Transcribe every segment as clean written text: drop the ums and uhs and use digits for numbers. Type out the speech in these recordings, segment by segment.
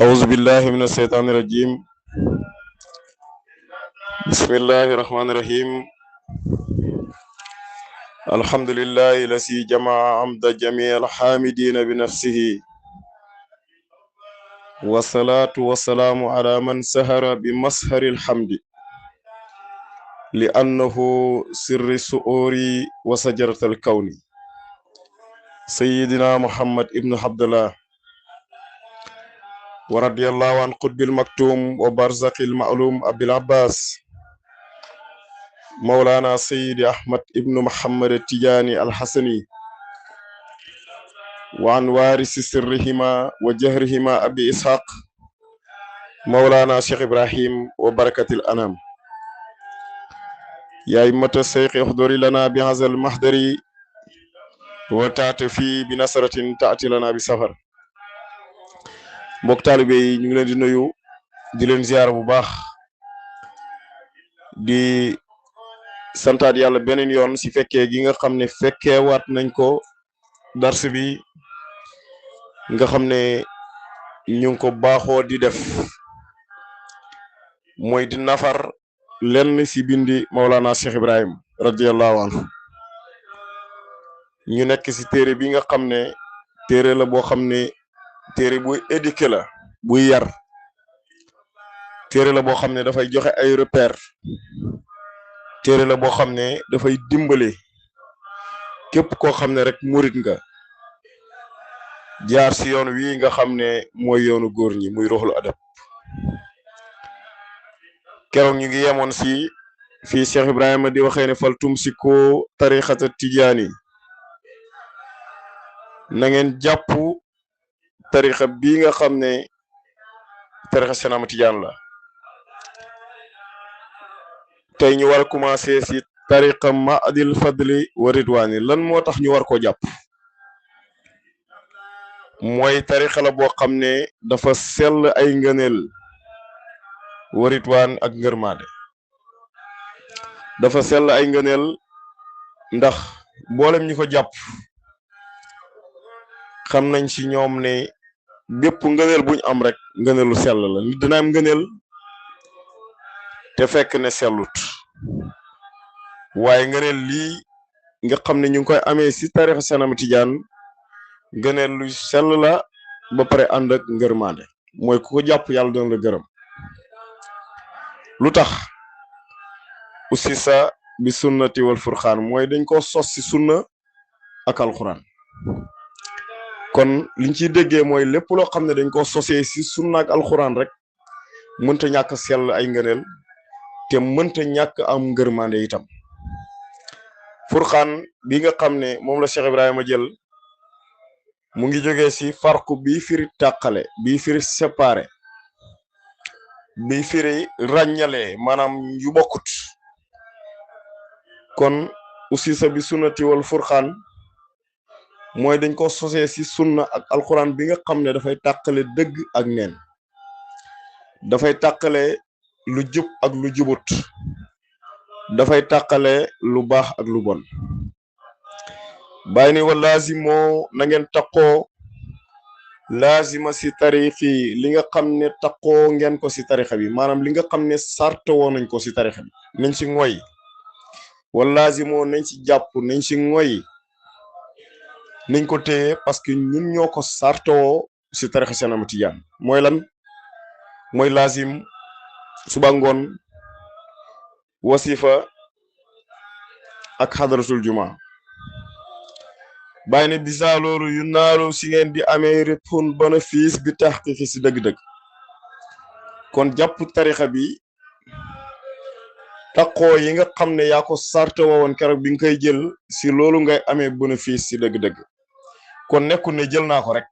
أعوذ بالله من الشيطان الرجيم. بسم الله الرحمن الرحيم. الحمد لله الذي جمع عمد جميع الحامدين بنفسه، والصلاة والسلام على من سهر بمسهر الحمد، لأنه سر السؤور وسجرة الكون، سيدنا محمد ابن عبد الله، ورضي الله عن قطب المكتوم وبرزق المعلوم أبي العباس مولانا سيد أحمد ابن محمد التجاني الحسني، وعن وارث سرهما وجهرهما أبي إسحاق مولانا شيخ إبراهيم وبركة الأنام. يا إمة الشيخ احضري لنا بهذا المحضر وتعتفي بنصرة تأتي لنا بسفر. mbokk taalibe yi ñu ngi leen di nuyu di leen ziar bu baax di santaat yàlla beneen yoon si fekkee gi nga xam ne fekkeewaat nañ ko dars bi nga xam ne ñu ngi ko baaxoo di def mooy di nafar lenn si bindi Maulana Cheikh Ibrahim radiyallahu anhu. ñu nekk si téere bi nga xam ne téere la boo xam ne téere buy éduquer la, buy yar, téere la boo xam ne dafay joxe ay repère, téere la boo xam ne dafay dimbale képp koo xam ne rek murit nga jaar si yoon wi nga xam ne mooy yoonu góor ñi muy ruuxul adab. keroog ñu ngi yemoon si fii Cheikh Ibrahima di waxee ne fal tumsiku tarixata tijaani, na ngeen jàpp tarixa bii nga xam ne tarixa Seexna Tijaan la. tey ñu war a commencé si tariqa Maadil Fadli wa Ridwaani. lan moo tax ñu war koo jàpp? mooy tariqa la boo xam ne dafa sell ay ngëneel, wa Ridwaan ak ngërmaade. dafa sell ay ngëneel ndax mboolem ñi ko jàpp xam nañ ci ñoom ne bépp ngëneel buñ am rek ngëneelu sell la. nit dina am ngëneel te fekk ne sellut, waaye ngëneel lii nga xam ne ñu ngi koy amee si tarixa Seexna Tijaan ngëneel lu sell la ba pare ànd ak ngërmaande. mooy ku ko jàpp yàlla doon la gërëm. lu tax usisa bi sunnati wal furxaan, mooy dañ ko sos si sunna ak alxuraan. kon liñ ciy déggee mooy lépp loo xam ne dañ ko sosee si sunna ak alxuraan rek mënta ñàkk sell ay ngëneel te mënta ñàkk am ngërmande itam. furxaan bi nga xam ne moom la Cheikh Ibrahima jël mu ngi jógee si farku bi firi tàqale, bi firi séparé, bi firi ràññale, maanaam yu bokkut. kon usisa bi sunnati wal furxaan mooy dañ ko sosee si sunna ak alxuraan bi nga xam ne dafay tàqale dëgg ak neen, dafay tàqale lu jub ak lu jubut, dafay tàqale lu baax ak lu bon. bàyyi ni wa laazimoo na ngeen taqoo laazima si tarixi li nga xam ne taqoo ngeen ko si tarixa bi, maanaam li nga xam ne sart woon nañ ko si tarixa bi nañ si ngoy. wa laazimoo nañ si jàpp, nañ si ngoy, nañ ko téye parce que ñun ñoo ko sartoo si tarixa Seexna Tijaan. mooy lan? mooy laazim suba ngoon, wasifa ak xadaratul juma. bàyyi ne bisa loolu yu naalu si ngeen di amee répun bénéfice bi taxqiqi si dëgg-dëgg. kon jàpp tarixa bi taqoo yi nga xam ne yaa ko sarte woon keroog bi nga koy jël, si loolu ngay amee bénéfice si dëgg-dëgg. kon nekkul ne jël naa ko rek,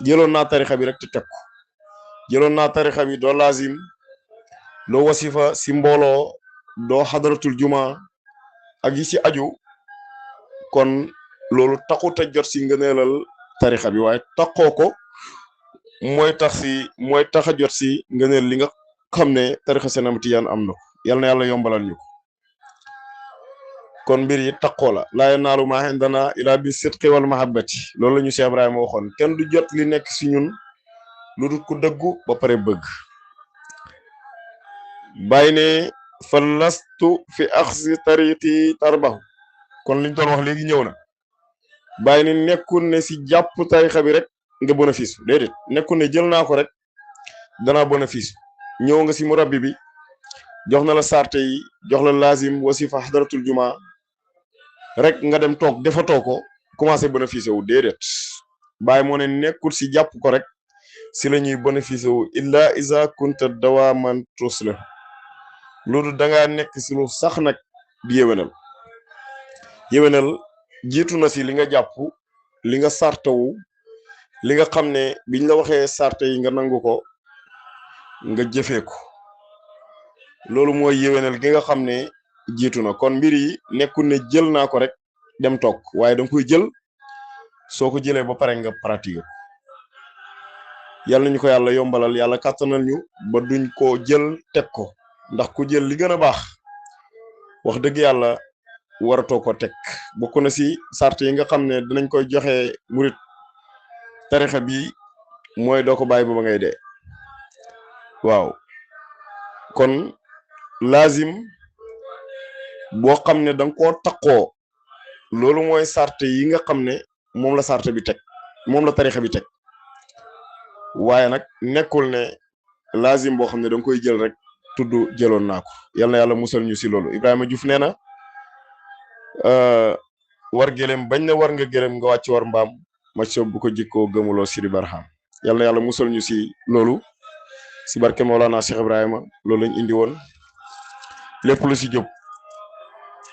jëloon naa tarixa bi rek te teg ko. jëloon naa tarixa bi doo lazim, doo wasifa si mbooloo, doo xadaratul juma ak yi si aju. kon loolu taxut a jot si ngëneelal tarixa bi, waaye taxoo ko mooy tax a jot si ngëneel li nga xam ne tarixa Seexna Tijaan am na ko. yal na yàlla yombalal ñu ko. kon mbir yi taxoo la. laa yanaalu maa indana ilaa bi sidqi wal mahabbati. loolu la ñu Cheikh Ibrahima waxoon. kenn du jot li nekk si ñun lu dul ku dëggu ba pare bëgg. bàyyi ne fa lastu fi axsi tariqi tarbahu kon liñ doon wax léegi ñëw na. bàyyi ne nekkul ne si jàpp tarixa bi rek nga bénéfice déedéet nekkul ne jël naa ko rek danaa bénéfice ñëw nga si murabbi bi jox na la sarte yi jox la lazim wasifa xadaratul juma rek nga dem toog defatoo ko commencé bénéficier wu déedéet. bàyyi moo ne nekkul si jàpp ko rek si la ñuy bénéficier wu illa isa kunta dawaman tusla loolu dangaa nekk si lu sax nag di yéwénal jiitu na si li nga jàpp li nga sartawu li nga xam ne biñ la waxee sarte yi nga nangu ko nga jëfee ko loolu mooy yéwénal gi nga xam ne jiitu na. kon mbir yi nekkul ne jël naa ko rek dem toog waaye danga koy jël soo ko jëlee ba pare nga pratiquer ko. yàlla nañu ko yàlla yombalal yàlla kàttanal ñu ba duñ ko jël teg ko ndax ku jël li gën a baax wax dëgg yàlla waratoo ko teg. bokk na si sart yi nga xam ne dinañ koy joxe murit tarixa bi mooy doo ko bàyyi ba ngay dee. waaw kon lazim boo xam ne danga koo taqoo loolu mooy sart yi nga xam ne moom la sart bi teg moom la tarixa bi teg. waaye nag nekkul ne lazim boo xam ne danga koy jël rek tudd jëloon naa ko. yal na yàlla musal ñu si loolu. Ibrahima Diouf nee na war gëlem bañ ne war nga gëlem nga wàcc war mbaam ma soob bu ko jikkoo gëmuloo Sidi Barham. yal na yàlla musal ñu si loolu si barke Mawlana Cheikh Ibrahima. loolu lañ indi woon lépp lu si jub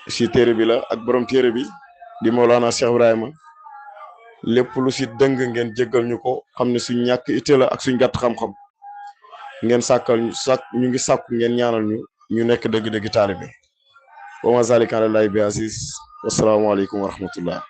si téere bi la ak borom téere bi di Mawlana Cheikh Ibrahima. lépp lu si dëng ngeen jéggal ñu ko xam ne suñ ñàkk itte la ak suñ gàtt xam-xam ngeen ñu ngi sàkku ngeen ñaanal ñu nekk dëgg-dëgg taalibe. wa ma zalika ala llahi bi aziz. wassalaamu aleykum wa rahmatullah.